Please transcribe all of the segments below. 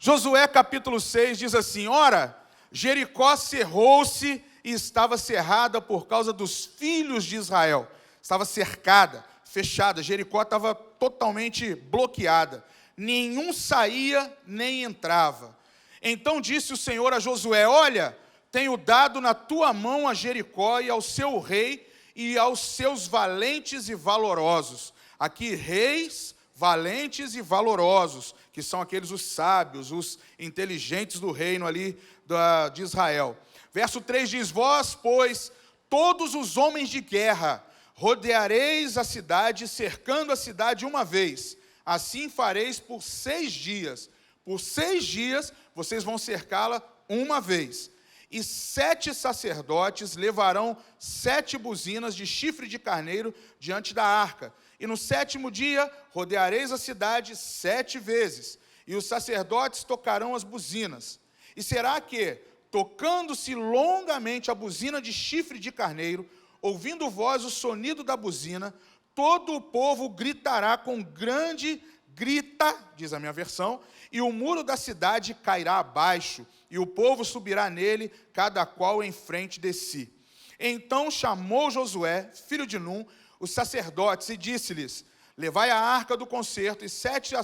Josué capítulo 6 diz assim: ora, Jericó cerrou-se e estava cerrada por causa dos filhos de Israel. Estava cercada, fechada. Jericó estava totalmente bloqueada. Nenhum saía nem entrava. Então disse o Senhor a Josué: olha, tenho dado na tua mão a Jericó e ao seu rei e aos seus valentes e valorosos. Aqui, reis, valentes e valorosos, que são aqueles os sábios, os inteligentes do reino ali de Israel. Verso 3 diz: vós, pois, todos os homens de guerra, rodeareis a cidade, cercando a cidade uma vez. Assim fareis por 6 dias. Por 6 dias vocês vão cercá-la uma vez. E 7 sacerdotes levarão 7 buzinas de chifre de carneiro diante da arca. E no 7º dia rodeareis a cidade 7 vezes. E os sacerdotes tocarão as buzinas. E será que, tocando-se longamente a buzina de chifre de carneiro, ouvindo vós o sonido da buzina, todo o povo gritará com grande grita, diz a minha versão, e o muro da cidade cairá abaixo, e o povo subirá nele, cada qual em frente de si. Então chamou Josué, filho de Num, os sacerdotes, e disse-lhes: levai a arca do concerto, e 7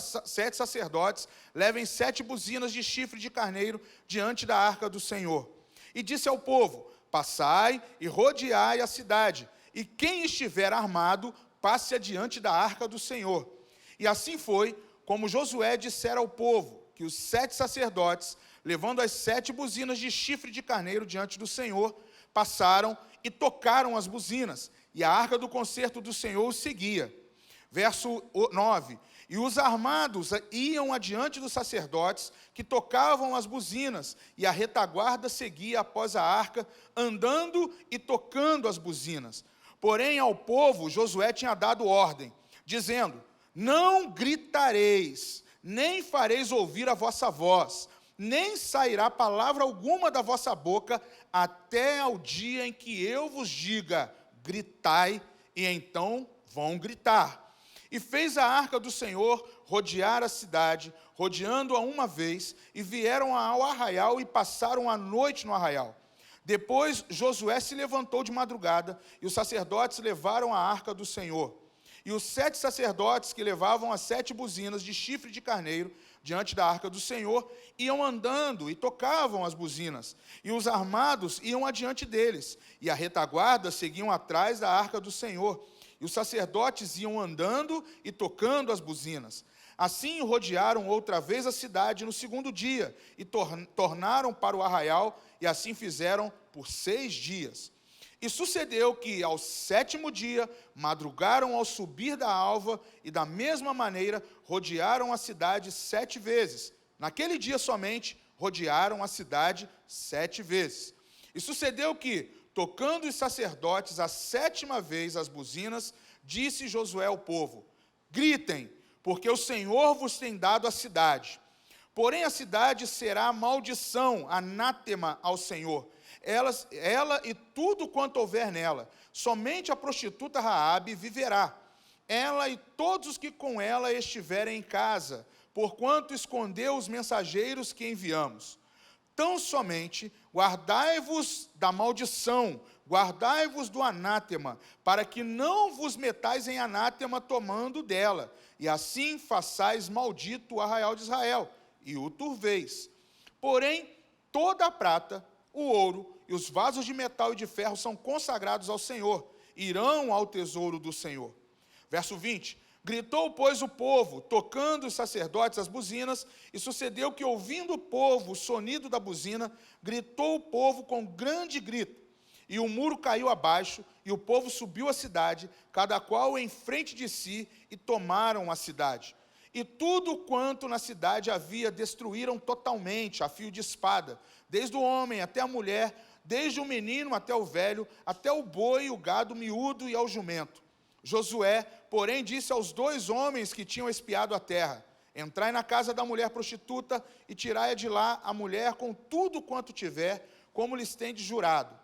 sacerdotes levem 7 buzinas de chifre de carneiro diante da arca do Senhor. E disse ao povo: passai e rodeai a cidade, e quem estiver armado, passe adiante da arca do Senhor. E assim foi, como Josué dissera ao povo, que os 7 sacerdotes, levando as 7 buzinas de chifre de carneiro diante do Senhor, passaram e tocaram as buzinas, e a arca do concerto do Senhor os seguia. Verso 9, e os armados iam adiante dos sacerdotes, que tocavam as buzinas, e a retaguarda seguia após a arca, andando e tocando as buzinas. Porém, ao povo, Josué tinha dado ordem, dizendo: não gritareis, nem fareis ouvir a vossa voz, nem sairá palavra alguma da vossa boca, até ao dia em que eu vos diga: gritai, e então vão gritar. E fez a arca do Senhor rodear a cidade, rodeando-a uma vez, e vieram ao arraial e passaram a noite no arraial. Depois Josué se levantou de madrugada, e os sacerdotes levaram a arca do Senhor. E os 7 sacerdotes que levavam as 7 buzinas de chifre de carneiro diante da arca do Senhor iam andando e tocavam as buzinas, e os armados iam adiante deles, e a retaguarda seguiam atrás da arca do Senhor, e os sacerdotes iam andando e tocando as buzinas. Assim rodearam outra vez a cidade no 2º dia, e tornaram para o arraial, e assim fizeram por 6 dias. E sucedeu que, ao 7º dia, madrugaram ao subir da alva, e da mesma maneira rodearam a cidade 7 vezes. Naquele dia somente, rodearam a cidade 7 vezes. E sucedeu que, tocando os sacerdotes a 7ª vez as buzinas, disse Josué ao povo: gritem, porque o Senhor vos tem dado a cidade. Porém a cidade será maldição, anátema ao Senhor, ela e tudo quanto houver nela. Somente a prostituta Raabe viverá, ela e todos os que com ela estiverem em casa, porquanto escondeu os mensageiros que enviamos. Tão somente guardai-vos da maldição, guardai-vos do anátema, para que não vos metais em anátema tomando dela, e assim façais maldito o arraial de Israel, e o turveis. Porém, toda a prata, o ouro e os vasos de metal e de ferro são consagrados ao Senhor, irão ao tesouro do Senhor. Verso 20, gritou, pois, o povo, tocando os sacerdotes as buzinas, e sucedeu que, ouvindo o povo o sonido da buzina, gritou o povo com grande grito, e o muro caiu abaixo, e o povo subiu a cidade, cada qual em frente de si, e tomaram a cidade. E tudo quanto na cidade havia destruíram totalmente, a fio de espada, desde o homem até a mulher, desde o menino até o velho, até o boi, o gado miúdo e ao jumento. Josué, porém, disse aos 2 homens que tinham espiado a terra: entrai na casa da mulher prostituta e tirai de lá a mulher com tudo quanto tiver, como lhes tendes jurado.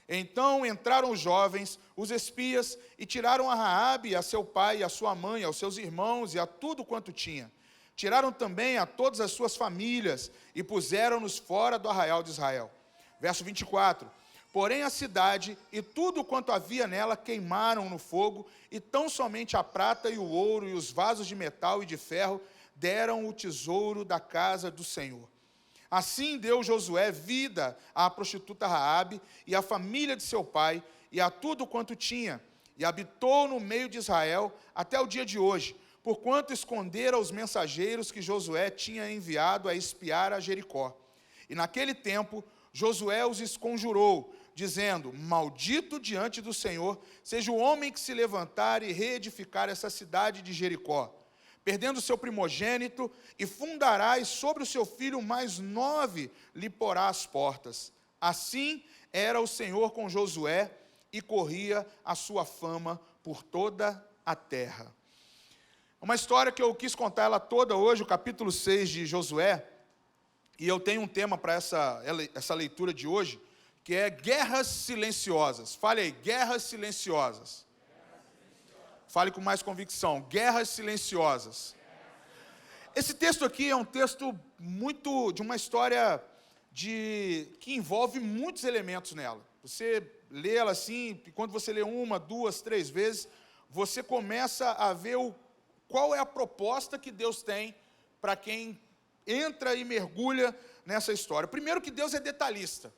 Então entraram os jovens, os espias, e tiraram a Raabe, a seu pai, a sua mãe, aos seus irmãos e a tudo quanto tinha. Tiraram também a todas as suas famílias e puseram-nos fora do arraial de Israel. Verso 24. Porém a cidade e tudo quanto havia nela queimaram no fogo, e tão somente a prata e o ouro e os vasos de metal e de ferro deram o tesouro da casa do Senhor. Assim deu Josué vida à prostituta Raabe e à família de seu pai e a tudo quanto tinha, e habitou no meio de Israel até o dia de hoje, porquanto escondera os mensageiros que Josué tinha enviado a espiar a Jericó. E naquele tempo Josué os esconjurou, dizendo: maldito diante do Senhor seja o homem que se levantar e reedificar essa cidade de Jericó, perdendo o seu primogênito, e fundará, e sobre o seu filho mais 9 lhe porá as portas. Assim era o Senhor com Josué, e corria a sua fama por toda a terra. Uma história que eu quis contar ela toda hoje, o capítulo 6 de Josué, e eu tenho um tema para essa leitura de hoje, que é guerras silenciosas. Fale aí, guerras silenciosas. Fale com mais convicção, guerras silenciosas. Esse texto aqui é um texto de uma história que envolve muitos elementos nela. Você lê ela assim, e quando você lê 1, 2, 3 vezes, você começa a ver qual é a proposta que Deus tem para quem entra e mergulha nessa história. Primeiro que Deus é detalhista.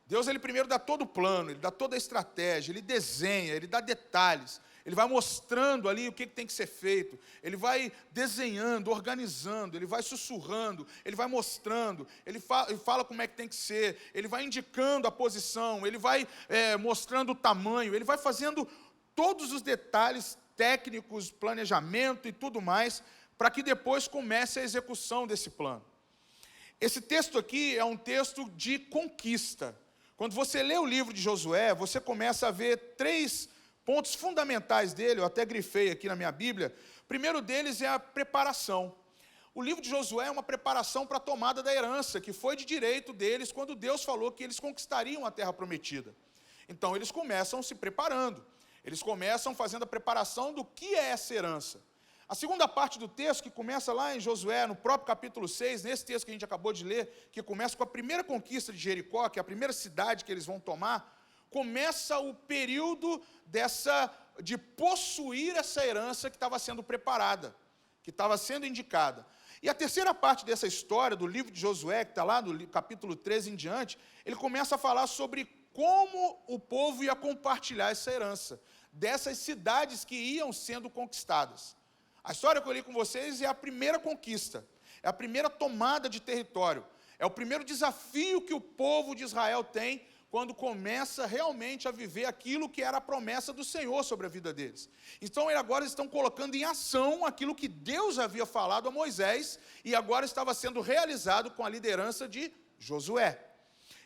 Deus, ele primeiro dá todo o plano, ele dá toda a estratégia, ele desenha, ele dá detalhes, ele vai mostrando ali o que tem que ser feito, ele vai desenhando, organizando, ele vai sussurrando, ele vai mostrando, ele fala como é que tem que ser, ele vai indicando a posição, ele vai mostrando o tamanho, ele vai fazendo todos os detalhes técnicos, planejamento e tudo mais, para que depois comece a execução desse plano. Esse texto aqui é um texto de conquista. Quando você lê o livro de Josué, você começa a ver 3 pontos fundamentais dele, eu até grifei aqui na minha Bíblia. O primeiro deles é a preparação. O livro de Josué é uma preparação para a tomada da herança, que foi de direito deles quando Deus falou que eles conquistariam a terra prometida. Então eles começam se preparando, eles começam fazendo a preparação do que é essa herança. A segunda parte do texto, que começa lá em Josué, no próprio capítulo 6, nesse texto que a gente acabou de ler, que começa com a primeira conquista de Jericó, que é a primeira cidade que eles vão tomar, começa o período de possuir essa herança que estava sendo preparada, que estava sendo indicada. E a terceira parte dessa história, do livro de Josué, que está lá no capítulo 13 em diante, ele começa a falar sobre como o povo ia compartilhar essa herança, dessas cidades que iam sendo conquistadas. A história que eu li com vocês é a primeira conquista, é a primeira tomada de território, é o primeiro desafio que o povo de Israel tem quando começa realmente a viver aquilo que era a promessa do Senhor sobre a vida deles. Então, eles agora estão colocando em ação aquilo que Deus havia falado a Moisés e agora estava sendo realizado com a liderança de Josué.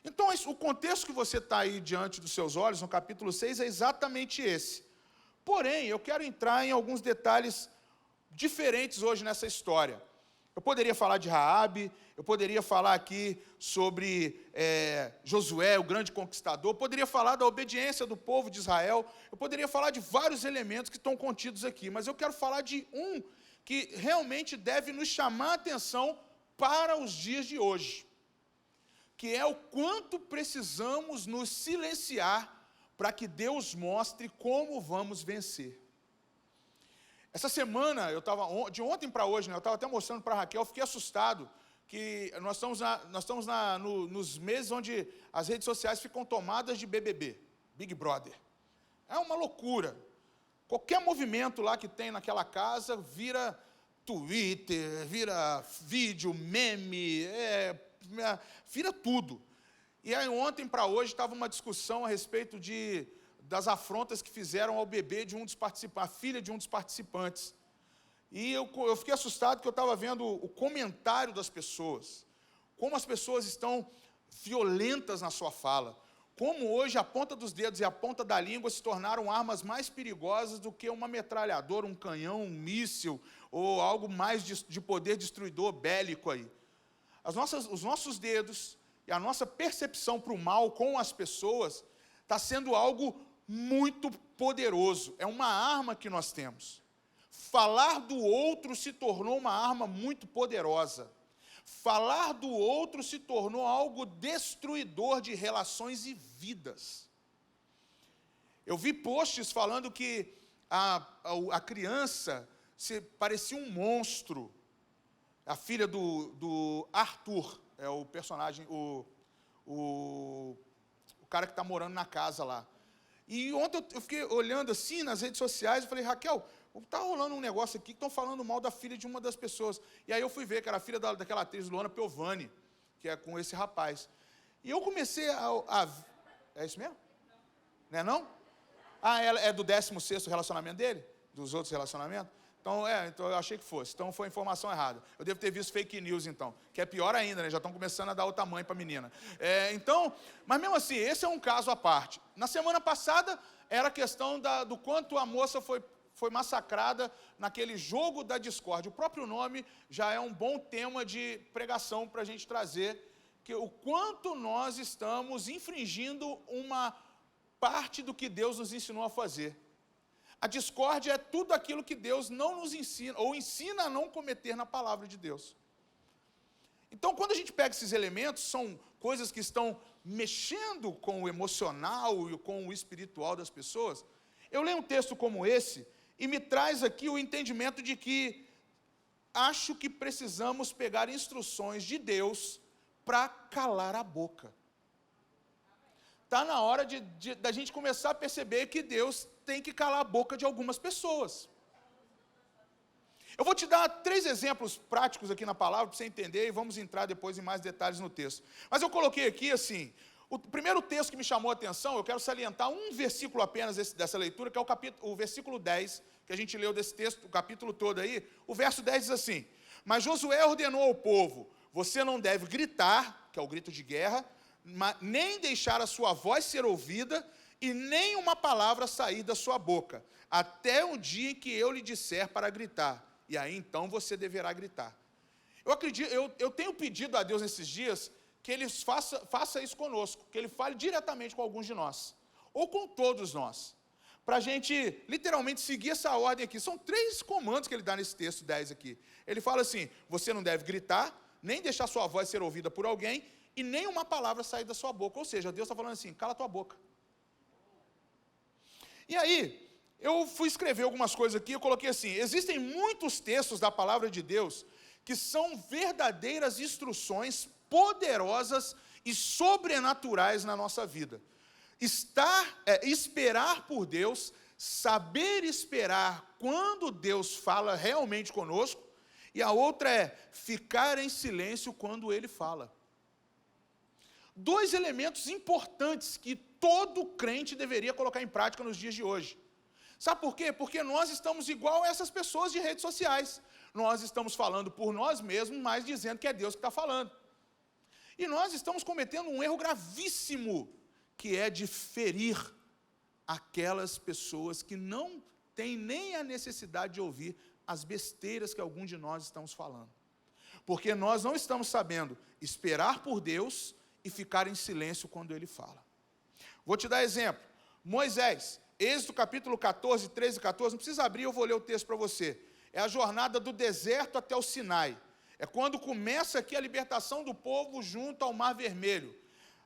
Então, o contexto que você está aí diante dos seus olhos, no capítulo 6, é exatamente esse. Porém, eu quero entrar em alguns detalhes diferentes hoje nessa história. Eu poderia falar de Raabe, eu poderia falar aqui sobre Josué, o grande conquistador, eu poderia falar da obediência do povo de Israel, eu poderia falar de vários elementos que estão contidos aqui, mas eu quero falar de um que realmente deve nos chamar a atenção para os dias de hoje, que é o quanto precisamos nos silenciar para que Deus mostre como vamos vencer. Essa semana, de ontem para hoje, eu estava até mostrando para a Raquel, fiquei assustado, que nós estamos nos meses onde as redes sociais ficam tomadas de BBB, Big Brother. É uma loucura. Qualquer movimento lá que tem naquela casa vira Twitter, vira vídeo, meme, vira tudo. E aí ontem para hoje estava uma discussão a respeito das afrontas que fizeram ao bebê de um dos participantes, a filha de um dos participantes. E eu fiquei assustado porque eu estava vendo o comentário das pessoas, como as pessoas estão violentas na sua fala, como hoje a ponta dos dedos e a ponta da língua se tornaram armas mais perigosas do que uma metralhadora, um canhão, um míssil, ou algo mais de poder destruidor bélico aí. Os nossos dedos e a nossa percepção para o mal com as pessoas está sendo algo muito poderoso, é uma arma que nós temos. Falar do outro se tornou uma arma muito poderosa. Falar do outro se tornou algo destruidor de relações e vidas. Eu vi posts falando que a criança parecia um monstro. A filha do Arthur, é o personagem, o cara que está morando na casa lá. E ontem eu fiquei olhando assim nas redes sociais e falei, Raquel, está rolando um negócio aqui que estão falando mal da filha de uma das pessoas. E aí eu fui ver que era a filha daquela atriz Luana Piovani, que é com esse rapaz. E eu comecei a é isso mesmo? Não é não? Ela é do 16º relacionamento dele? Dos outros relacionamentos? Então eu achei que fosse. Então foi informação errada. Eu devo ter visto fake news, então. Que é pior ainda, né? Já estão começando a dar o tamanho para a menina. Mas mesmo assim, esse é um caso à parte. Na semana passada, era a questão do quanto a moça foi massacrada naquele jogo da discórdia. O próprio nome já é um bom tema de pregação para a gente trazer, que o quanto nós estamos infringindo uma parte do que Deus nos ensinou a fazer. A discórdia é tudo aquilo que Deus não nos ensina, ou ensina a não cometer na palavra de Deus. Então, quando a gente pega esses elementos, são coisas que estão mexendo com o emocional e com o espiritual das pessoas. Eu leio um texto como esse e me traz aqui o entendimento de que acho que precisamos pegar instruções de Deus para calar a boca. Está na hora da gente começar a perceber que Deus tem que calar a boca de algumas pessoas. Eu vou te dar 3 exemplos práticos aqui na palavra, para você entender, e vamos entrar depois em mais detalhes no texto. Mas eu coloquei aqui assim, o primeiro texto que me chamou a atenção, eu quero salientar um versículo apenas dessa leitura, que é o versículo 10, que a gente leu desse texto, o capítulo todo aí. O verso 10 diz assim: mas Josué ordenou ao povo, você não deve gritar, que é o grito de guerra, nem deixar a sua voz ser ouvida, e nem uma palavra sair da sua boca, até o dia em que eu lhe disser para gritar, e aí então você deverá gritar. Eu tenho pedido a Deus nesses dias que Ele faça isso conosco, que Ele fale diretamente com alguns de nós, ou com todos nós, para a gente literalmente seguir essa ordem aqui. São 3 comandos que Ele dá nesse texto 10 aqui. Ele fala assim: você não deve gritar, nem deixar sua voz ser ouvida por alguém, e nem uma palavra sair da sua boca. Ou seja, Deus está falando assim: cala a tua boca. E aí, eu fui escrever algumas coisas aqui, eu coloquei assim: existem muitos textos da palavra de Deus que são verdadeiras instruções poderosas e sobrenaturais na nossa vida. Esperar por Deus, saber esperar quando Deus fala realmente conosco, e a outra é ficar em silêncio quando Ele fala. 2 elementos importantes que todo crente deveria colocar em prática nos dias de hoje. Sabe por quê? Porque nós estamos igual a essas pessoas de redes sociais. Nós estamos falando por nós mesmos, mas dizendo que é Deus que está falando. E nós estamos cometendo um erro gravíssimo, que é de ferir aquelas pessoas que não têm nem a necessidade de ouvir as besteiras que algum de nós estamos falando. Porque nós não estamos sabendo esperar por Deus e ficar em silêncio quando Ele fala. Vou te dar exemplo. Moisés, Êxodo capítulo 14, 13 e 14, não precisa abrir, eu vou ler o texto para você. É a jornada do deserto até o Sinai. É quando começa aqui a libertação do povo junto ao Mar Vermelho.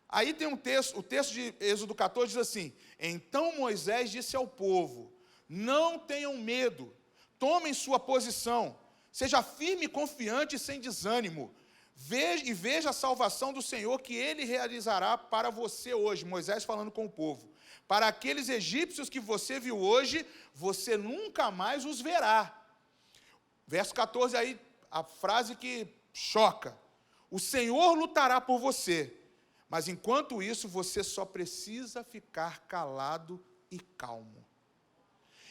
Aí tem o texto de Êxodo 14 diz assim: então Moisés disse ao povo, não tenham medo, tomem sua posição, seja firme e confiante e sem desânimo, veja a salvação do Senhor que Ele realizará para você hoje. Moisés falando com o povo: para aqueles egípcios que você viu hoje, você nunca mais os verá. Verso 14 aí, a frase que choca: o Senhor lutará por você, mas enquanto isso você só precisa ficar calado e calmo.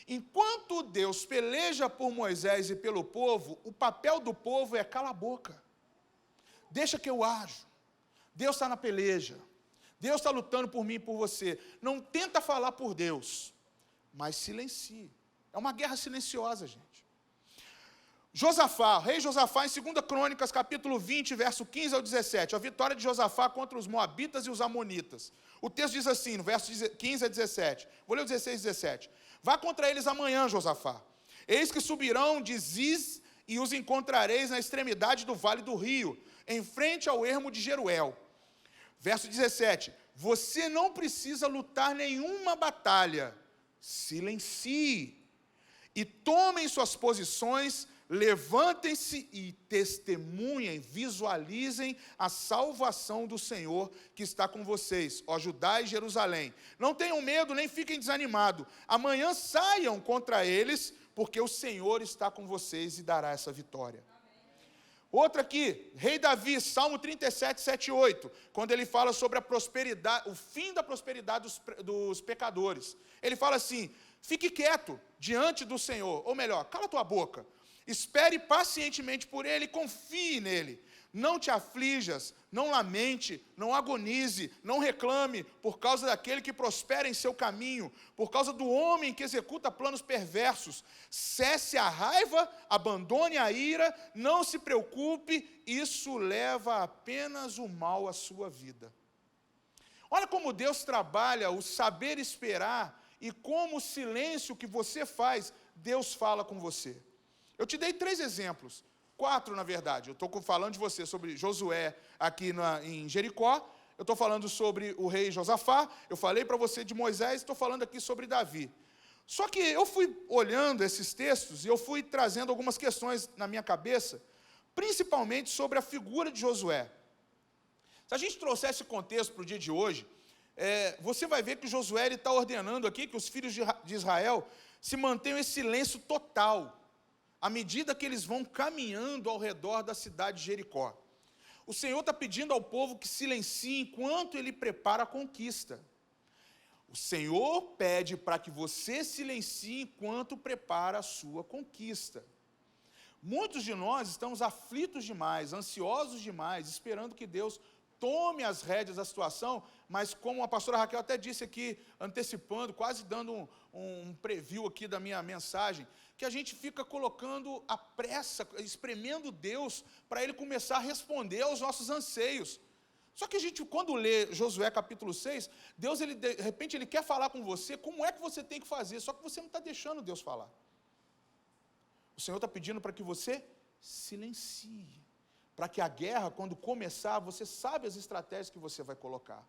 Enquanto Deus peleja por Moisés e pelo povo, o papel do povo é cala a boca. Deixa que eu ajo. Deus está na peleja. Deus está lutando por mim e por você. Não tenta falar por Deus, mas silencie. É uma guerra silenciosa, gente. Josafá, o rei Josafá, em 2 Crônicas, capítulo 20, verso 15 ao 17, a vitória de Josafá contra os moabitas e os amonitas. O texto diz assim, no verso 15 a 17, vou ler o 16 e 17. Vá contra eles amanhã, Josafá. Eis que subirão de Ziz e os encontrareis na extremidade do vale do rio, em frente ao ermo de Jeruel. Verso 17, você não precisa lutar nenhuma batalha, silencie e tomem suas posições, levantem-se e testemunhem, visualizem a salvação do Senhor que está com vocês, ó Judá e Jerusalém. Não tenham medo, nem fiquem desanimados. Amanhã saiam contra eles, porque o Senhor está com vocês e dará essa vitória. Outra aqui, rei Davi, Salmo 37, 7 e 8, quando ele fala sobre a prosperidade, o fim da prosperidade dos pecadores. Ele fala assim, fique quieto diante do Senhor, ou melhor, cala tua boca. Espere pacientemente por Ele, confie nele. Não te aflijas, não lamente, não agonize, não reclame por causa daquele que prospera em seu caminho, por causa do homem que executa planos perversos. Cesse a raiva, abandone a ira, não se preocupe, isso leva apenas o mal à sua vida. Olha como Deus trabalha o saber esperar e como o silêncio que você faz, Deus fala com você. Eu te dei 3 exemplos, 4 na verdade. Eu estou falando de você sobre Josué aqui em Jericó, eu estou falando sobre o rei Josafá, eu falei para você de Moisés, estou falando aqui sobre Davi. Só que eu fui olhando esses textos e eu fui trazendo algumas questões na minha cabeça, principalmente sobre a figura de Josué. Se a gente trouxer esse contexto para o dia de hoje, você vai ver que Josué está ordenando aqui que os filhos de Israel se mantenham em silêncio total, à medida que eles vão caminhando ao redor da cidade de Jericó. O Senhor está pedindo ao povo que silencie enquanto Ele prepara a conquista. O Senhor pede para que você silencie enquanto prepara a sua conquista. Muitos de nós estamos aflitos demais, ansiosos demais, esperando que Deus tome as rédeas da situação, mas como a pastora Raquel até disse aqui, antecipando, quase dando um preview aqui da minha mensagem, que a gente fica colocando a pressa, espremendo Deus, para Ele começar a responder aos nossos anseios. Só que a gente, quando lê Josué capítulo 6, Deus, de repente, Ele quer falar com você, como é que você tem que fazer, só que você não está deixando Deus falar. O Senhor está pedindo para que você silencie, para que a guerra, quando começar, você sabe as estratégias que você vai colocar.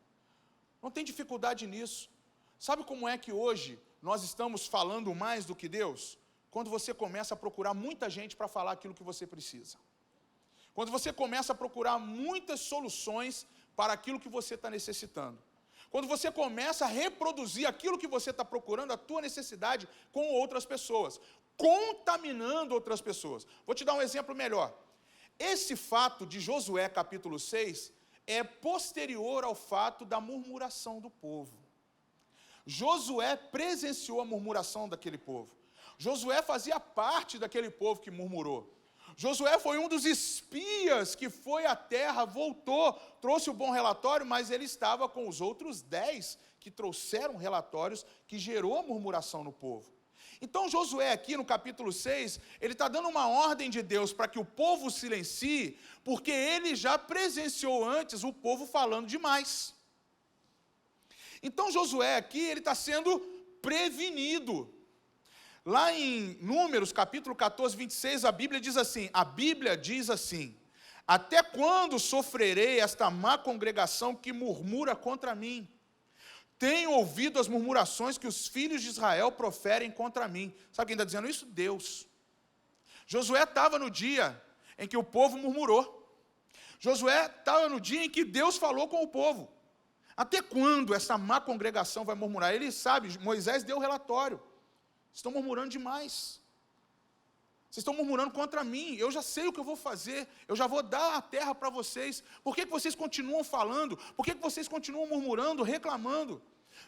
Não tem dificuldade nisso. Sabe como é que hoje nós estamos falando mais do que Deus? Quando você começa a procurar muita gente para falar aquilo que você precisa. Quando você começa a procurar muitas soluções para aquilo que você está necessitando. Quando você começa a reproduzir aquilo que você está procurando, a tua necessidade, com outras pessoas, contaminando outras pessoas. Vou te dar um exemplo melhor. Esse fato de Josué capítulo 6 é posterior ao fato da murmuração do povo. Josué presenciou a murmuração daquele povo. Josué fazia parte daquele povo que murmurou. Josué foi um dos espias que foi à terra, voltou, trouxe o bom relatório, mas ele estava com os outros 10 que trouxeram relatórios que gerou a murmuração no povo. Então Josué aqui no capítulo 6, ele está dando uma ordem de Deus para que o povo silencie, porque ele já presenciou antes o povo falando demais. Então Josué aqui, ele está sendo prevenido. Lá em Números, capítulo 14, 26, a Bíblia diz assim, até quando sofrerei esta má congregação que murmura contra mim? Tenho ouvido as murmurações que os filhos de Israel proferem contra mim. Sabe quem está dizendo isso? Deus. Josué estava no dia em que o povo murmurou. Josué estava no dia em que Deus falou com o povo. Até quando essa má congregação vai murmurar? Ele sabe, Moisés deu o relatório. Estão murmurando demais. Vocês estão murmurando contra mim. Eu já sei o que eu vou fazer. Eu já vou dar a terra para vocês. Por que vocês continuam falando? Por que vocês continuam murmurando, reclamando?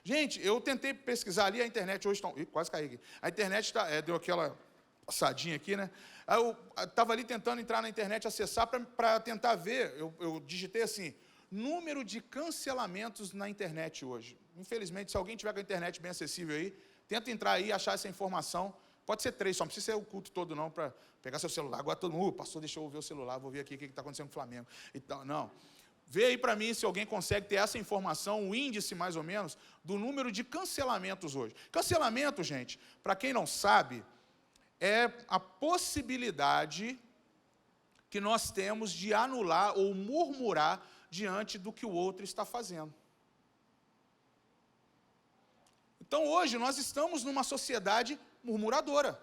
Gente, eu tentei pesquisar ali, a internet hoje está... quase caí aqui. A internet deu aquela passadinha aqui, né? Eu estava ali tentando entrar na internet, acessar para tentar ver. Eu digitei assim, número de cancelamentos na internet hoje. Infelizmente, se alguém tiver com a internet bem acessível aí, tenta entrar aí e achar essa informação. Pode ser 3, só não precisa ser o culto todo não, para pegar seu celular. Agora todo mundo, pastor, deixa eu ver o celular, vou ver aqui o que está acontecendo com o Flamengo. Então, não. Vê aí para mim se alguém consegue ter essa informação, o índice mais ou menos, do número de cancelamentos hoje. Cancelamento, gente, para quem não sabe, é a possibilidade que nós temos de anular ou murmurar diante do que o outro está fazendo. Então hoje nós estamos numa sociedade murmuradora.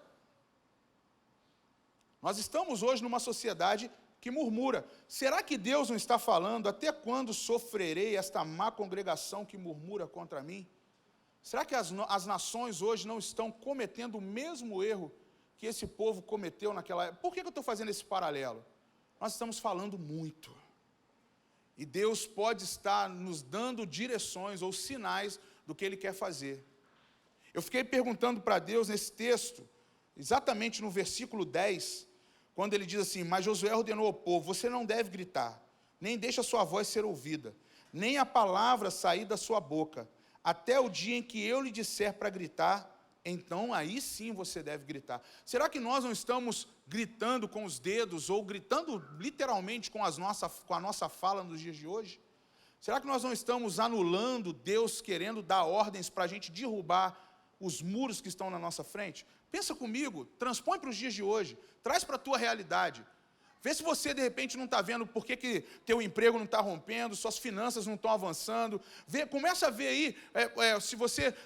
Nós estamos hoje numa sociedade que murmura. Será que Deus não está falando, até quando sofrerei esta má congregação que murmura contra mim? Será que as nações hoje não estão cometendo o mesmo erro que esse povo cometeu naquela época? Por que eu estou fazendo esse paralelo? Nós estamos falando muito. E Deus pode estar nos dando direções ou sinais do que Ele quer fazer. Eu fiquei perguntando para Deus nesse texto, exatamente no versículo 10, quando ele diz assim: mas Josué ordenou ao povo, você não deve gritar, nem deixe a sua voz ser ouvida, nem a palavra sair da sua boca, até o dia em que eu lhe disser para gritar, então aí sim você deve gritar. Será que nós não estamos gritando com os dedos, ou gritando literalmente com a nossa fala nos dias de hoje? Será que nós não estamos anulando Deus querendo dar ordens para a gente derrubar os muros que estão na nossa frente? Pensa comigo, transpõe para os dias de hoje, traz para a tua realidade. Vê se você, de repente, não está vendo por que teu emprego não está rompendo, suas finanças não estão avançando. Começa a ver aí, se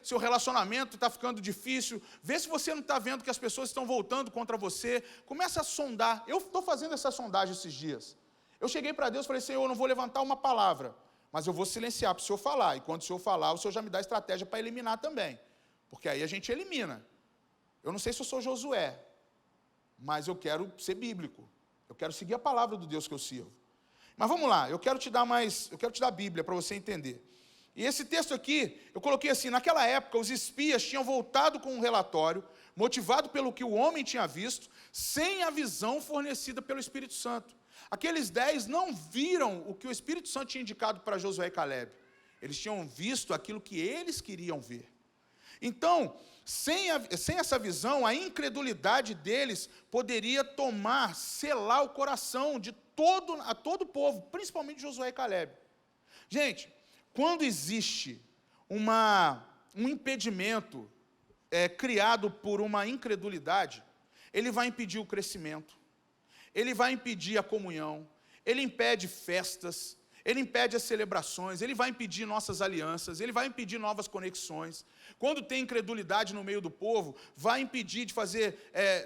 seu relacionamento está ficando difícil. Vê se você não está vendo que as pessoas estão voltando contra você. Começa a sondar. Eu estou fazendo essa sondagem esses dias. Eu cheguei para Deus e falei: Senhor, eu não vou levantar uma palavra, mas eu vou silenciar para o Senhor falar. E quando o Senhor falar, o Senhor já me dá estratégia para eliminar também. Porque aí a gente elimina. Eu não sei se eu sou Josué, mas eu quero ser bíblico. Eu quero seguir a palavra do Deus que eu sirvo. Mas vamos lá, eu quero te dar a Bíblia para você entender. E esse texto aqui, eu coloquei assim: naquela época os espias tinham voltado com um relatório, motivado pelo que o homem tinha visto, sem a visão fornecida pelo Espírito Santo. Aqueles 10 não viram o que o Espírito Santo tinha indicado para Josué e Calebe. Eles tinham visto aquilo que eles queriam ver. Então, sem essa visão, a incredulidade deles poderia selar o coração de todo o povo, principalmente Josué e Calebe. Gente, quando existe um impedimento criado por uma incredulidade, ele vai impedir o crescimento, ele vai impedir a comunhão, ele impede festas, ele impede as celebrações, ele vai impedir nossas alianças, ele vai impedir novas conexões. Quando tem incredulidade no meio do povo, vai impedir de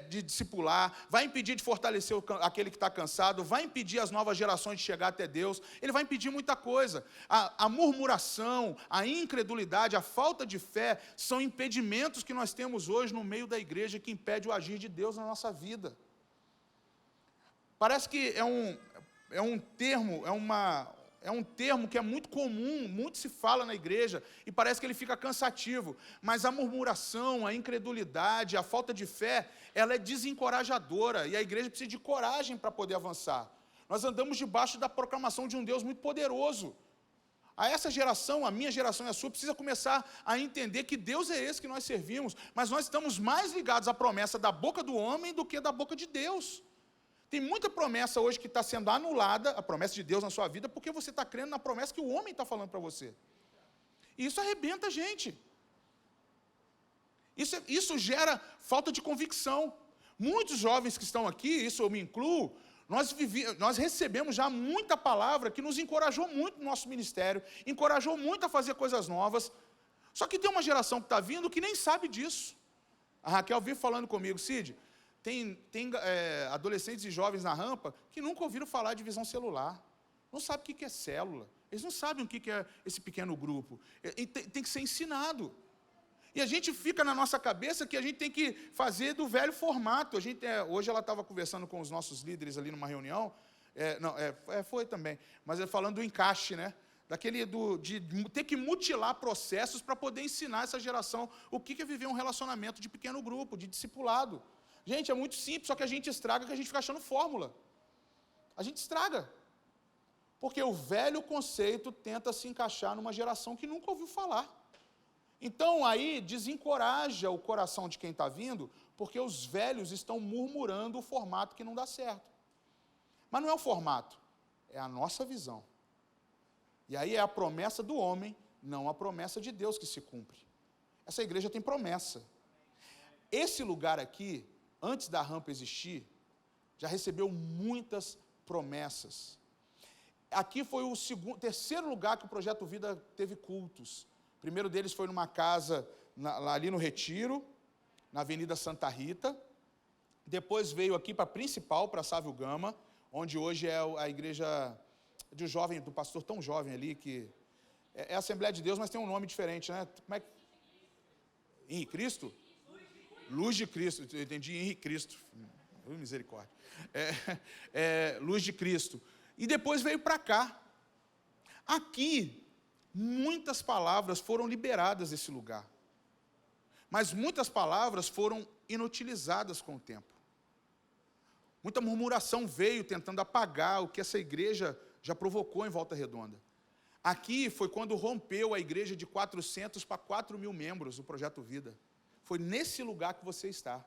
de discipular, vai impedir de fortalecer aquele que está cansado, vai impedir as novas gerações de chegar até Deus, ele vai impedir muita coisa. A murmuração, a incredulidade, a falta de fé, são impedimentos que nós temos hoje no meio da igreja que impede o agir de Deus na nossa vida. Parece que é um termo que é muito comum, muito se fala na igreja, e parece que ele fica cansativo. Mas a murmuração, a incredulidade, a falta de fé, ela é desencorajadora, e a igreja precisa de coragem para poder avançar. Nós andamos debaixo da proclamação de um Deus muito poderoso. A essa geração, a minha geração e a sua, precisa começar a entender que Deus é esse que nós servimos, mas nós estamos mais ligados à promessa da boca do homem do que da boca de Deus. Tem muita promessa hoje que está sendo anulada, a promessa de Deus na sua vida, porque você está crendo na promessa que o homem está falando para você. E isso arrebenta a gente. Isso gera falta de convicção. Muitos jovens que estão aqui, isso eu me incluo, nós recebemos já muita palavra que nos encorajou muito no nosso ministério, encorajou muito a fazer coisas novas. Só que tem uma geração que está vindo que nem sabe disso. A Raquel vive falando comigo: Cid, tem adolescentes e jovens na rampa que nunca ouviram falar de visão celular. Não sabem o que é célula. Eles não sabem o que é esse pequeno grupo. Tem que ser ensinado. E a gente fica na nossa cabeça que a gente tem que fazer do velho formato. Hoje ela estava conversando com os nossos líderes ali numa reunião. Foi também. Mas falando do encaixe, né? De ter que mutilar processos para poder ensinar essa geração o que é viver um relacionamento de pequeno grupo, de discipulado. Gente, é muito simples, só que a gente estraga, que a gente fica achando fórmula. A gente estraga. Porque o velho conceito tenta se encaixar numa geração que nunca ouviu falar. Então, aí, desencoraja o coração de quem está vindo, porque os velhos estão murmurando o formato que não dá certo. Mas não é o formato, é a nossa visão. E aí é a promessa do homem, não a promessa de Deus que se cumpre. Essa igreja tem promessa. Esse lugar aqui, antes da rampa existir, já recebeu muitas promessas. Aqui foi o terceiro lugar que o Projeto Vida teve cultos. O primeiro deles foi numa casa ali no Retiro, na Avenida Santa Rita. Depois veio aqui para a principal, para Sávio Gama, onde hoje é a igreja do pastor tão jovem ali, que é a Assembleia de Deus, mas tem um nome diferente, né? Como é que... Henrique Cristo? Luz de Cristo, eu entendi Henrique Cristo. Misericórdia. Luz de Cristo. E depois veio para cá. Aqui, muitas palavras foram liberadas desse lugar. Mas muitas palavras foram inutilizadas com o tempo. Muita murmuração veio tentando apagar o que essa igreja já provocou em Volta Redonda. Aqui foi quando rompeu a igreja de 400 para 4.000 membros, o Projeto Vida. Foi nesse lugar que você está.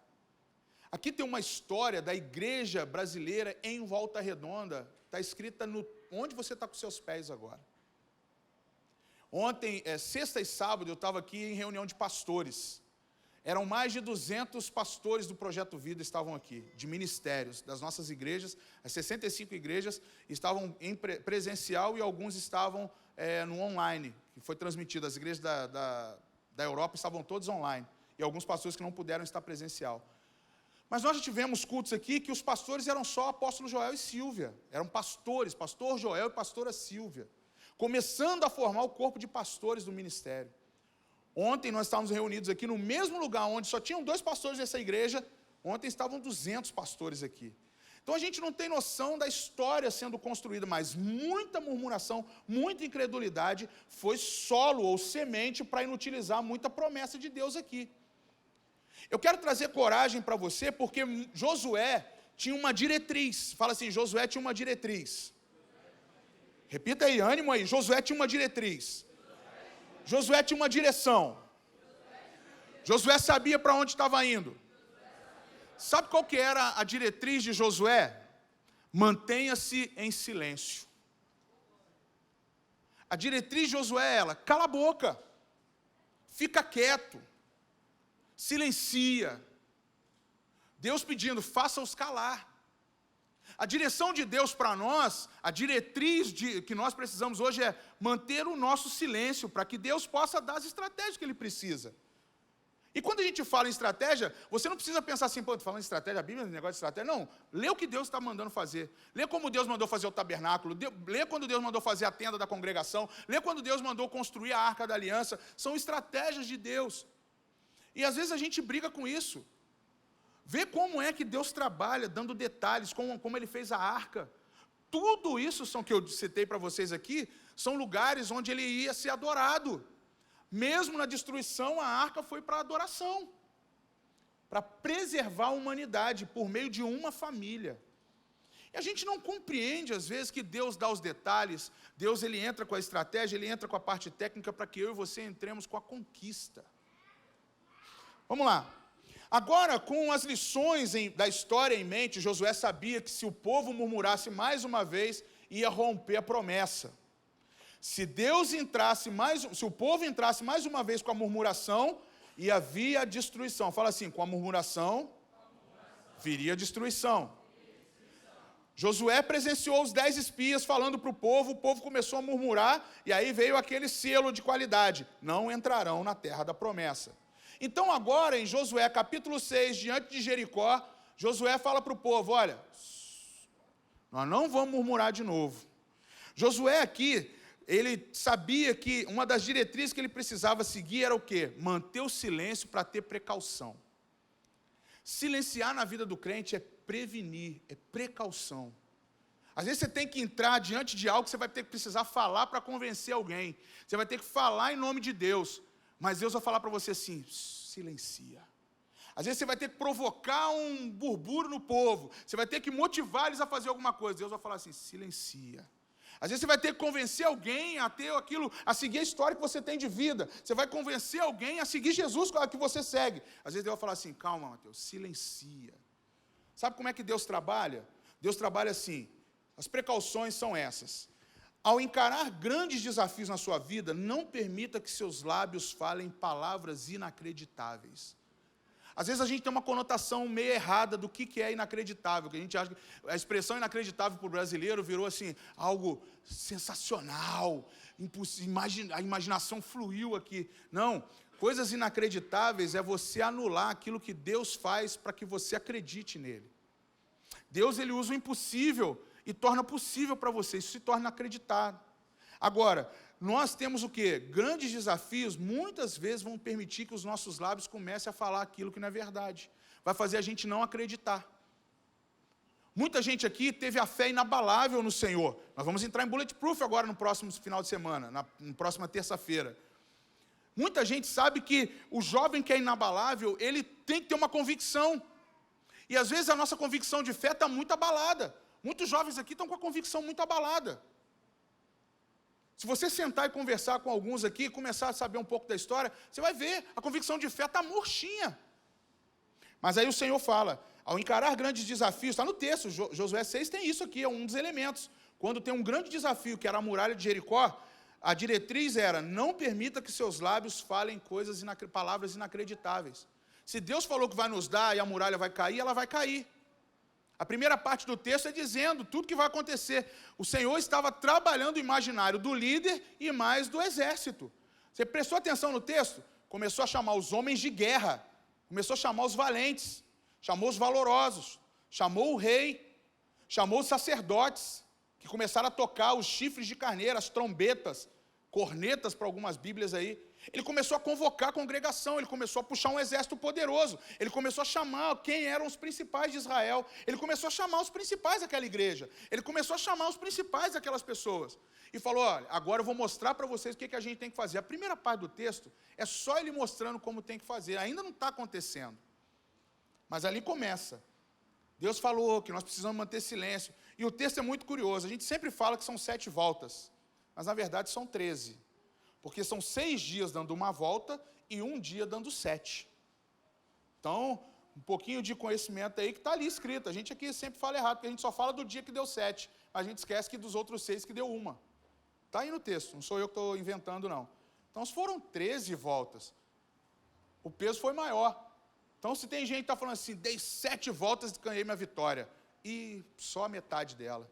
Aqui tem uma história da igreja brasileira em Volta Redonda, está escrita onde você está com seus pés agora. Ontem, sexta e sábado, eu estava aqui em reunião de pastores. Eram mais de 200 pastores do Projeto Vida estavam aqui, de ministérios, das nossas igrejas. As 65 igrejas estavam em presencial e alguns estavam no online, que foi transmitido. As igrejas da Europa estavam todas online. E alguns pastores que não puderam estar presencial. Mas nós já tivemos cultos aqui que os pastores eram só apóstolo Joel e Silvia. Eram pastores, pastor Joel e pastora Silvia. Começando a formar o corpo de pastores do ministério. Ontem nós estávamos reunidos aqui no mesmo lugar onde só tinham 2 pastores nessa igreja. Ontem estavam 200 pastores aqui. Então a gente não tem noção da história sendo construída, mas muita murmuração, muita incredulidade foi solo ou semente para inutilizar muita promessa de Deus aqui. Eu quero trazer coragem para você, porque Josué tinha uma diretriz. Fala assim, Josué tinha uma diretriz. Repita aí, ânimo aí. Josué tinha uma diretriz. Josué tinha uma direção. Josué sabia para onde estava indo. Sabe qual que era a diretriz de Josué? Mantenha-se em silêncio. A diretriz de Josué é ela, cala a boca. Fica quieto. Silencia. Deus pedindo, faça-os calar. A direção de Deus para nós, a diretriz que nós precisamos hoje é manter o nosso silêncio, para que Deus possa dar as estratégias que Ele precisa. E quando a gente fala em estratégia, você não precisa pensar assim, pô, estou falando de estratégia, a Bíblia é um negócio de estratégia. Não, lê o que Deus está mandando fazer. Lê como Deus mandou fazer o tabernáculo, lê quando Deus mandou fazer a tenda da congregação, lê quando Deus mandou construir a arca da aliança. São estratégias de Deus. E às vezes a gente briga com isso. Vê como é que Deus trabalha, dando detalhes, como Ele fez a arca. Tudo isso são que eu citei para vocês aqui, são lugares onde Ele ia ser adorado. Mesmo na destruição, a arca foi para adoração. Para preservar a humanidade por meio de uma família. E a gente não compreende, às vezes, que Deus dá os detalhes, Deus ele entra com a estratégia, Ele entra com a parte técnica para que eu e você entremos com a conquista. Vamos lá. Agora, com as lições da história em mente, Josué sabia que se o povo murmurasse mais uma vez, ia romper a promessa. Se o povo entrasse mais uma vez com a murmuração, ia haver a destruição. Fala assim, com a murmuração, viria a destruição. Josué presenciou os 10 espias falando para o povo começou a murmurar, e aí veio aquele selo de qualidade, não entrarão na terra da promessa. Então agora, em Josué capítulo 6, diante de Jericó, Josué fala para o povo, olha, nós não vamos murmurar de novo. Josué aqui, ele sabia que uma das diretrizes que ele precisava seguir era o quê? Manter o silêncio para ter precaução. Silenciar na vida do crente é prevenir, é precaução. Às vezes você tem que entrar diante de algo que você vai ter que precisar falar para convencer alguém. Você vai ter que falar em nome de Deus. Mas Deus vai falar para você assim, silencia. Às vezes você vai ter que provocar um burburinho no povo. Você vai ter que motivar eles a fazer alguma coisa. Deus vai falar assim, silencia. Às vezes você vai ter que convencer alguém a ter aquilo, a seguir a história que você tem de vida. Você vai convencer alguém a seguir Jesus que você segue. Às vezes Deus vai falar assim, calma, Mateus, silencia. Sabe como é que Deus trabalha? Deus trabalha assim, as precauções são essas. Ao encarar grandes desafios na sua vida, não permita que seus lábios falem palavras inacreditáveis. Às vezes a gente tem uma conotação meio errada do que é inacreditável, que a gente acha que a expressão inacreditável para o brasileiro virou assim, algo sensacional, a imaginação fluiu aqui. Não, coisas inacreditáveis é você anular aquilo que Deus faz para que você acredite nele. Deus, ele usa o impossível e torna possível para você, isso se torna acreditado. Agora, nós temos o quê? Grandes desafios, muitas vezes vão permitir que os nossos lábios comecem a falar aquilo que não é verdade. Vai fazer a gente não acreditar. Muita gente aqui teve a fé inabalável no Senhor. Nós vamos entrar em Bulletproof agora no próximo final de semana, na próxima terça-feira. Muita gente sabe que o jovem que é inabalável, ele tem que ter uma convicção. E às vezes a nossa convicção de fé está muito abalada. Muitos jovens aqui estão com a convicção muito abalada. Se você sentar e conversar com alguns aqui, e começar a saber um pouco da história, você vai ver, a convicção de fé está murchinha. Mas aí o Senhor fala, ao encarar grandes desafios, está no texto, Josué 6 tem isso aqui, é um dos elementos. Quando tem um grande desafio, que era a muralha de Jericó, a diretriz era, não permita que seus lábios falem palavras inacreditáveis. Se Deus falou que vai nos dar e a muralha vai cair, ela vai cair. A primeira parte do texto é dizendo tudo que vai acontecer. O Senhor estava trabalhando o imaginário do líder e mais do exército. Você prestou atenção no texto? Começou a chamar os homens de guerra, começou a chamar os valentes, chamou os valorosos, chamou o rei, chamou os sacerdotes, que começaram a tocar os chifres de carneiro, as trombetas, cornetas para algumas bíblias aí. Ele começou a convocar a congregação, ele começou a puxar um exército poderoso, ele começou a chamar quem eram os principais de Israel, ele começou a chamar os principais daquela igreja, ele começou a chamar os principais daquelas pessoas, e falou, olha, agora eu vou mostrar para vocês o que a gente tem que fazer. A primeira parte do texto é só ele mostrando como tem que fazer, ainda não está acontecendo, mas ali começa. Deus falou que nós precisamos manter silêncio, e o texto é muito curioso, a gente sempre fala que são 7 voltas, mas na verdade são 13. Porque são 6 dias dando uma volta e 1 dia dando 7. Então, um pouquinho de conhecimento aí que está ali escrito. A gente aqui sempre fala errado, porque a gente só fala do dia que deu 7. A gente esquece que dos outros 6 que deu 1. Está aí no texto, não sou eu que estou inventando, não. Então, se foram 13 voltas, o peso foi maior. Então, se tem gente que está falando assim, dei 7 voltas e ganhei minha vitória. E só a metade dela.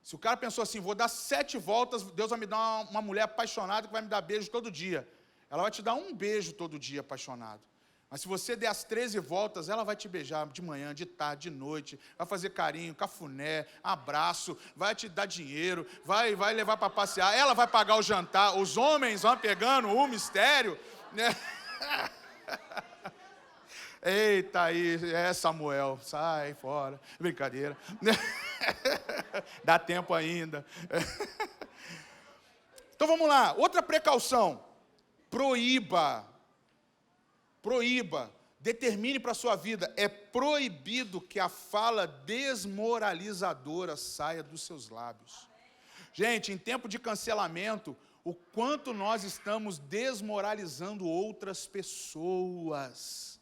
Se o cara pensou assim, vou dar 7 voltas, Deus vai me dar uma mulher apaixonada que vai me dar beijo todo dia. Ela vai te dar um beijo todo dia apaixonado. Mas se você der as 13 voltas, ela vai te beijar de manhã, de tarde, de noite, vai fazer carinho, cafuné, abraço, vai te dar dinheiro, vai levar para passear, ela vai pagar o jantar, os homens vão pegando o mistério, né? Eita aí, Samuel, sai fora, brincadeira. Dá tempo ainda. Então vamos lá, outra precaução. Proíba, determine para a sua vida, é proibido que a fala desmoralizadora saia dos seus lábios. Gente, em tempo de cancelamento, o quanto nós estamos desmoralizando outras pessoas.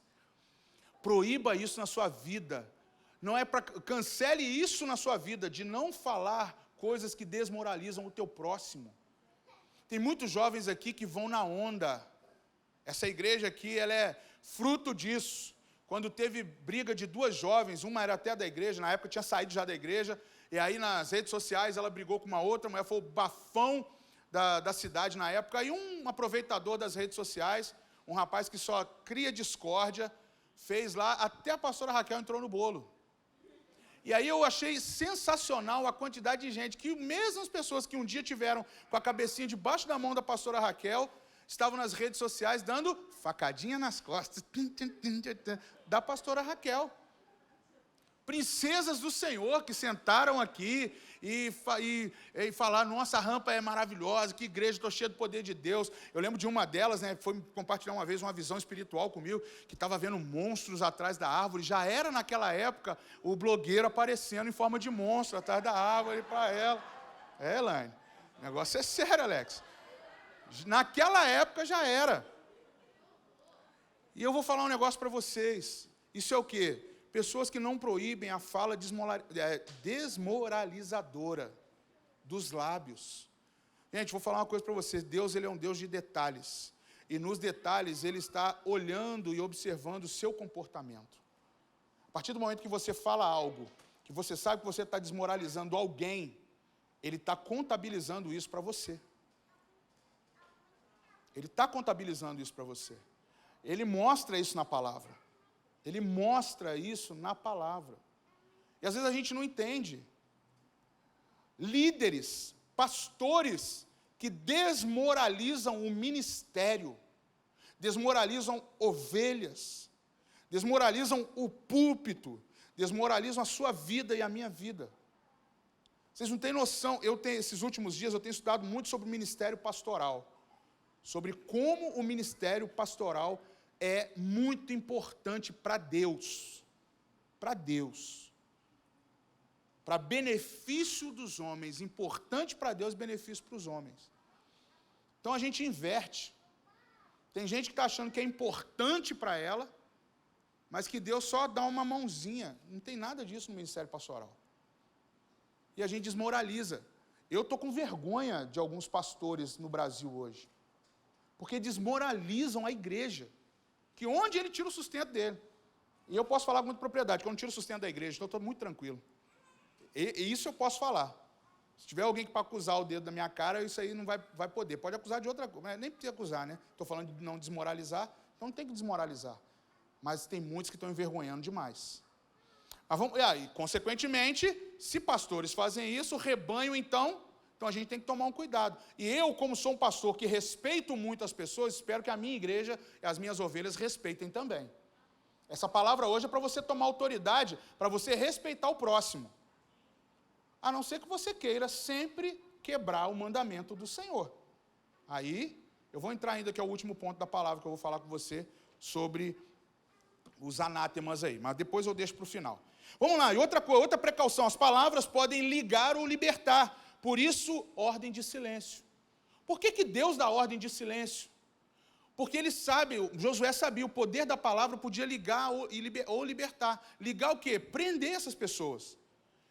Proíba isso na sua vida. Não é para cancele isso na sua vida, de não falar coisas que desmoralizam o teu próximo. Tem muitos jovens aqui que vão na onda. Essa igreja aqui, ela é fruto disso. Quando teve briga de 2 jovens, uma era até da igreja, na época tinha saído já da igreja, e aí nas redes sociais ela brigou com uma outra mulher, foi o bafão da cidade na época, e um aproveitador das redes sociais, um rapaz que só cria discórdia, fez lá, até a pastora Raquel entrou no bolo. E aí eu achei sensacional a quantidade de gente, que mesmo as pessoas que um dia tiveram com a cabecinha debaixo da mão da pastora Raquel, estavam nas redes sociais dando facadinha nas costas da pastora Raquel. Princesas do Senhor que sentaram aqui e falaram, nossa, a rampa é maravilhosa, que igreja, estou cheio do poder de Deus. Eu lembro de uma delas, né, foi compartilhar uma vez uma visão espiritual comigo, que estava vendo monstros atrás da árvore. Já era naquela época o blogueiro aparecendo em forma de monstro atrás da árvore para ela. É, Elaine, o negócio é sério, Alex. Naquela época já era. E eu vou falar um negócio para vocês. Isso é o quê? Pessoas que não proíbem a fala desmoralizadora dos lábios. Gente, vou falar uma coisa para vocês. Deus, ele é um Deus de detalhes. e nos detalhes Ele está olhando e observando o seu comportamento. A partir do momento que você fala algo, que você sabe que você está desmoralizando alguém, Ele está contabilizando isso para você. Ele está contabilizando isso para você. Ele mostra isso na palavra. Ele mostra isso na palavra. E às vezes a gente não entende. Líderes, pastores que desmoralizam o ministério, desmoralizam ovelhas, desmoralizam o púlpito, desmoralizam a sua vida e a minha vida. Vocês não têm noção, esses últimos dias eu tenho estudado muito sobre o ministério pastoral, sobre como o ministério pastoral é muito importante para Deus, para benefício dos homens, importante para Deus, benefício para os homens. Então a gente inverte. Tem gente que está achando que é importante para ela, mas que Deus só dá uma mãozinha. Não tem nada disso no ministério pastoral. E a gente desmoraliza. Eu estou com vergonha de alguns pastores no Brasil hoje, porque desmoralizam a igreja, que onde ele tira o sustento dele. E eu posso falar com muita propriedade, que eu não tiro o sustento da igreja, então eu estou muito tranquilo. E isso eu posso falar. Se tiver alguém que para acusar o dedo da minha cara, isso aí não vai poder. Pode acusar de outra coisa, nem precisa acusar, né? Estou falando de não desmoralizar, então não tem que desmoralizar. Mas tem muitos que estão envergonhando demais. Mas e consequentemente, se pastores fazem isso, o rebanho então a gente tem que tomar um cuidado. E eu, como sou um pastor que respeito muito as pessoas, espero que a minha igreja e as minhas ovelhas respeitem também. Essa palavra hoje é para você tomar autoridade, para você respeitar o próximo. A não ser que você queira sempre quebrar o mandamento do Senhor. Aí, eu vou entrar ainda, que é o último ponto da palavra que eu vou falar com você, sobre os anátemas aí, mas depois eu deixo para o final. Vamos lá, e outra precaução, as palavras podem ligar ou libertar, por isso, ordem de silêncio. Por que Deus dá ordem de silêncio? Porque ele sabe, Josué sabia, o poder da palavra podia ligar ou libertar. Ligar o quê? Prender essas pessoas.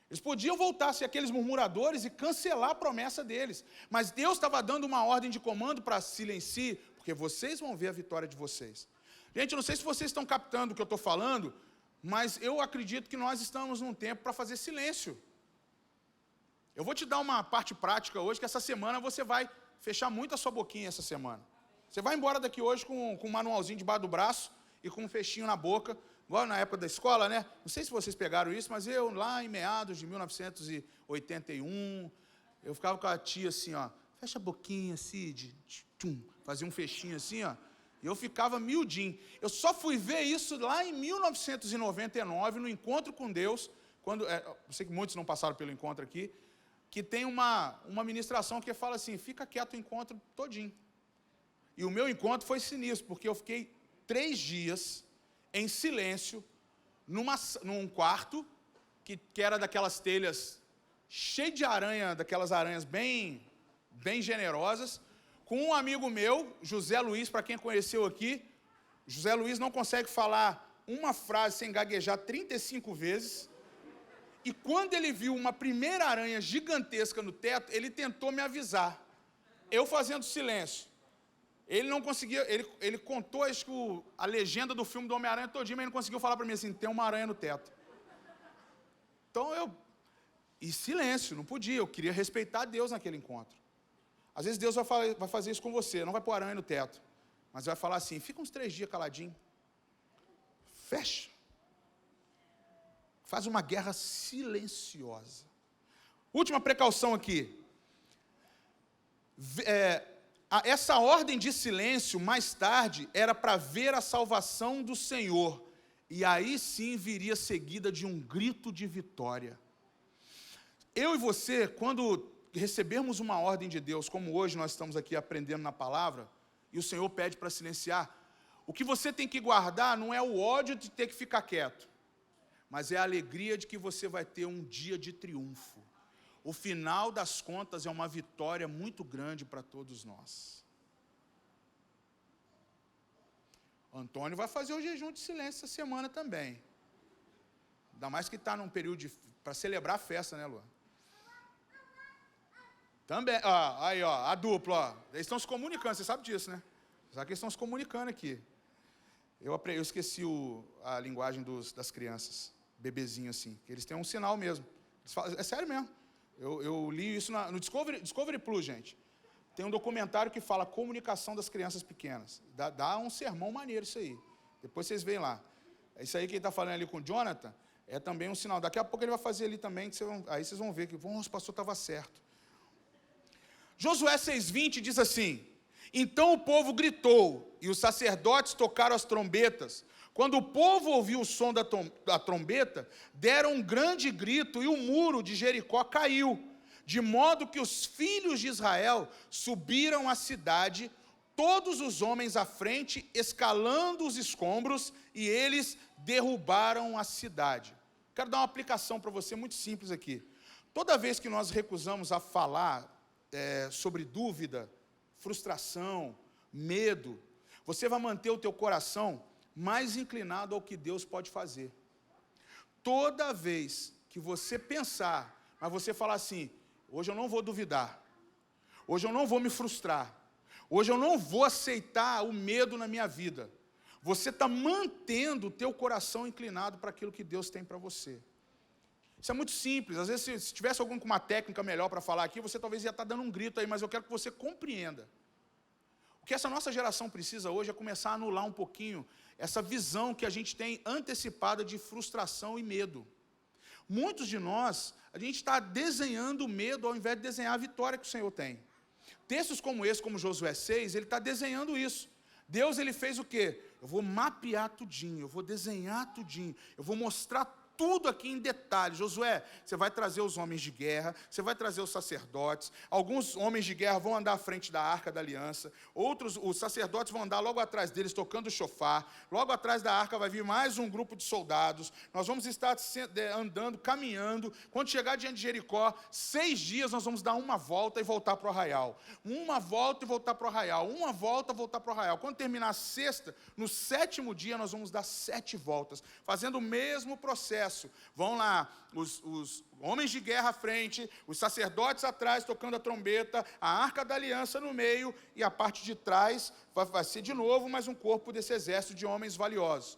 Eles podiam voltar a ser aqueles murmuradores e cancelar a promessa deles. Mas Deus estava dando uma ordem de comando para silencie, porque vocês vão ver a vitória de vocês. Gente, eu não sei se vocês estão captando o que eu estou falando, mas eu acredito que nós estamos num tempo para fazer silêncio. Eu vou te dar uma parte prática hoje, que essa semana você vai fechar muito a sua boquinha essa semana. Você vai embora daqui hoje com um manualzinho debaixo do braço e com um fechinho na boca, igual na época da escola, né? Não sei se vocês pegaram isso, mas eu, lá em meados de 1981, eu ficava com a tia assim, ó, fecha a boquinha, Cid, fazia um fechinho assim, ó, e eu ficava miudinho. Eu só fui ver isso lá em 1999, no Encontro com Deus, quando, eu sei que muitos não passaram pelo encontro aqui, que tem uma ministração que fala assim, fica quieto o encontro todinho. E o meu encontro foi sinistro, porque eu fiquei 3 dias em silêncio, num quarto, que era daquelas telhas cheio de aranha, daquelas aranhas bem generosas, com um amigo meu, José Luiz, para quem conheceu aqui. José Luiz não consegue falar uma frase sem gaguejar 35 vezes. E quando ele viu uma primeira aranha gigantesca no teto, ele tentou me avisar. Eu fazendo silêncio. Ele não conseguia, ele contou, acho que a legenda do filme do Homem-Aranha todinho, mas ele não conseguiu falar para mim assim, tem uma aranha no teto. Então e silêncio, não podia, eu queria respeitar Deus naquele encontro. Às vezes Deus vai fazer isso com você, não vai pôr aranha no teto, mas vai falar assim, fica uns 3 dias caladinho, fecha, faz uma guerra silenciosa. Última precaução aqui, essa ordem de silêncio, mais tarde, era para ver a salvação do Senhor, e aí sim viria seguida de um grito de vitória. Eu e você, quando recebermos uma ordem de Deus, como hoje nós estamos aqui aprendendo na palavra, e o Senhor pede para silenciar, o que você tem que guardar não é o ódio de ter que ficar quieto, mas é a alegria de que você vai ter um dia de triunfo. O final das contas é uma vitória muito grande para todos nós. Antônio vai fazer o jejum de silêncio essa semana também. Ainda mais que está num período para celebrar a festa, né, Luan? Também, ó, aí, ó, a dupla, ó, eles estão se comunicando, você sabe disso, né? Só que eles estão se comunicando aqui. Eu esqueci a linguagem das crianças, bebezinho assim, que eles têm um sinal mesmo. É sério mesmo. Eu li isso no Discovery Plus, gente. Tem um documentário que fala comunicação das crianças pequenas. Dá um sermão maneiro isso aí. Depois vocês veem lá. Isso aí que ele está falando ali com o Jonathan é também um sinal. Daqui a pouco ele vai fazer ali também, aí vocês vão ver que o pastor estava certo. Josué 6,20 diz assim: então o povo gritou, e os sacerdotes tocaram as trombetas. Quando o povo ouviu o som da trombeta, deram um grande grito, e o muro de Jericó caiu, de modo que os filhos de Israel subiram à cidade, todos os homens à frente, escalando os escombros, e eles derrubaram a cidade. Quero dar uma aplicação para você muito simples aqui. Toda vez que nós recusamos a falar sobre dúvida, frustração, medo, você vai manter o teu coração mais inclinado ao que Deus pode fazer. Toda vez que você pensar, mas você falar assim: hoje eu não vou duvidar, hoje eu não vou me frustrar, hoje eu não vou aceitar o medo na minha vida, você está mantendo o teu coração inclinado para aquilo que Deus tem para você. Isso é muito simples. Às vezes, se tivesse alguém com uma técnica melhor para falar aqui, você talvez ia estar dando um grito aí, mas eu quero que você compreenda. O que essa nossa geração precisa hoje é começar a anular um pouquinho essa visão que a gente tem antecipada de frustração e medo. Muitos de nós, a gente está desenhando o medo ao invés de desenhar a vitória que o Senhor tem. Textos como esse, como Josué 6, ele está desenhando isso. Deus, ele fez o quê? Eu vou mapear tudinho, eu vou desenhar tudinho, eu vou mostrar tudo aqui em detalhes. Josué, você vai trazer os homens de guerra, você vai trazer os sacerdotes, alguns homens de guerra vão andar à frente da Arca da Aliança, outros, os sacerdotes vão andar logo atrás deles, tocando o chofar, logo atrás da Arca vai vir mais um grupo de soldados, nós vamos estar andando, caminhando, quando chegar diante de Jericó, 6 dias nós vamos dar uma volta e voltar para o arraial, uma volta e voltar para o arraial, uma volta e voltar para o arraial. Quando terminar a sexta, no 7º dia nós vamos dar 7 voltas, fazendo o mesmo processo. Vão lá os homens de guerra à frente, os sacerdotes atrás tocando a trombeta, a Arca da Aliança no meio, e a parte de trás vai ser de novo mais um corpo desse exército de homens valiosos.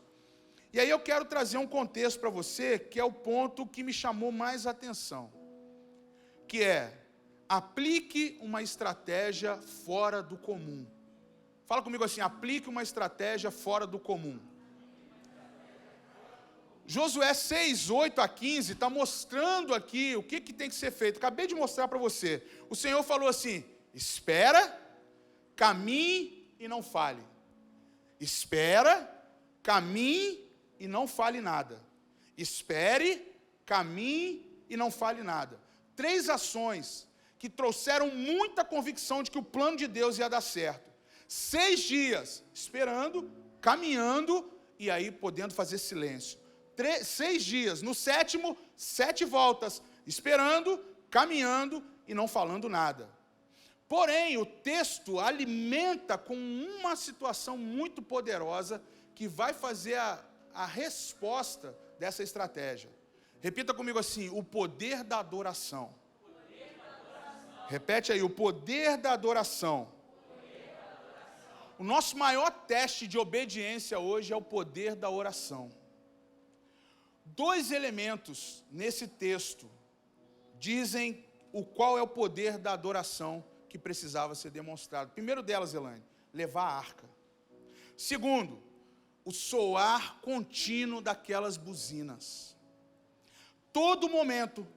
E aí eu quero trazer um contexto para você, que é o ponto que me chamou mais atenção, que é: aplique uma estratégia fora do comum. Fala comigo assim: aplique uma estratégia fora do comum. Josué 6, 8 a 15, está mostrando aqui o que tem que ser feito. Acabei de mostrar para você. O Senhor falou assim: espera, caminhe e não fale. Espera, caminhe e não fale nada. Espere, caminhe e não fale nada. 3 ações que trouxeram muita convicção de que o plano de Deus ia dar certo. 6 dias esperando, caminhando e aí podendo fazer silêncio. 6 dias, no 7º, 7 voltas, esperando, caminhando e não falando nada. Porém, o texto alimenta com uma situação muito poderosa que vai fazer a resposta dessa estratégia. Repita comigo assim: o poder da adoração. Repete aí: o poder da adoração. O nosso maior teste de obediência hoje é o poder da oração. 2 elementos nesse texto dizem qual é o poder da adoração que precisava ser demonstrado. Primeiro delas, Elaine, levar a arca. Segundo, o soar contínuo daquelas buzinas. Todo momento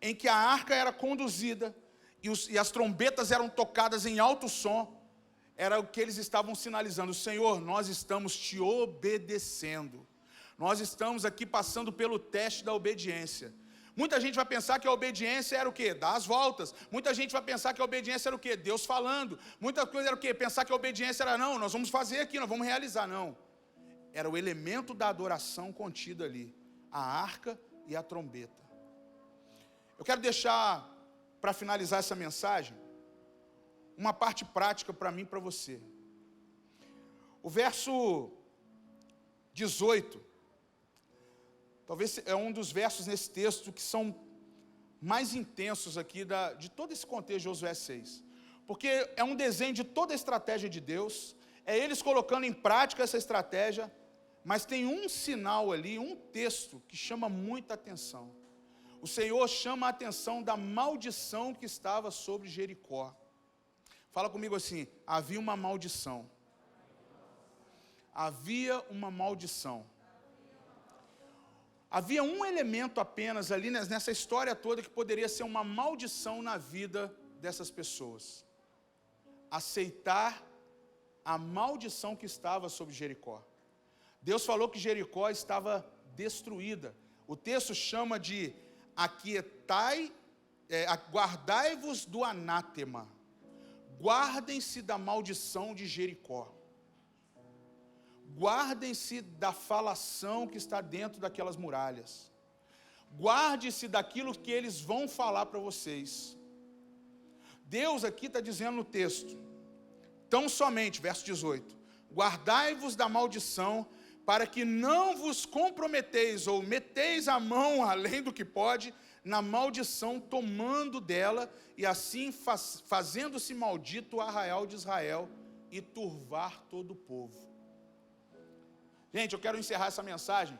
em que a arca era conduzida e as trombetas eram tocadas em alto som, era o que eles estavam sinalizando: Senhor, nós estamos te obedecendo. Nós estamos aqui passando pelo teste da obediência. Muita gente vai pensar que a obediência era o quê? Dar as voltas. Muita gente vai pensar que a obediência era o quê? Deus falando. Muita coisa era o quê? Pensar que a obediência era: não, nós vamos fazer aqui, nós vamos realizar. Não. Era o elemento da adoração contido ali: a arca e a trombeta. Eu quero deixar, para finalizar essa mensagem, uma parte prática para mim e para você. O verso 18... talvez é um dos versos nesse texto que são mais intensos aqui de todo esse contexto de Josué 6. Porque é um desenho de toda a estratégia de Deus, é eles colocando em prática essa estratégia, mas tem um sinal ali, um texto que chama muita atenção. O Senhor chama a atenção da maldição que estava sobre Jericó. Fala comigo assim: havia uma maldição. Havia uma maldição. Havia um elemento apenas ali nessa história toda que poderia ser uma maldição na vida dessas pessoas. Aceitar a maldição que estava sobre Jericó. Deus falou que Jericó estava destruída. O texto chama de aquietai, guardai-vos do anátema. Guardem-se da maldição de Jericó. Guardem-se da falação que está dentro daquelas muralhas. Guarde-se daquilo que eles vão falar para vocês. Deus aqui está dizendo no texto, tão somente, verso 18, guardai-vos da maldição, para que não vos comprometeis, ou meteis a mão além do que pode, na maldição, tomando dela, e assim fazendo-se maldito o arraial de Israel, e turvar todo o povo. Gente, eu quero encerrar essa mensagem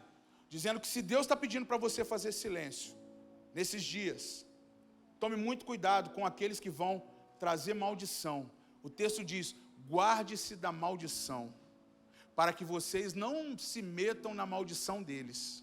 dizendo que se Deus está pedindo para você fazer silêncio nesses dias, tome muito cuidado com aqueles que vão trazer maldição. O texto diz: guarde-se da maldição, para que vocês não se metam na maldição deles.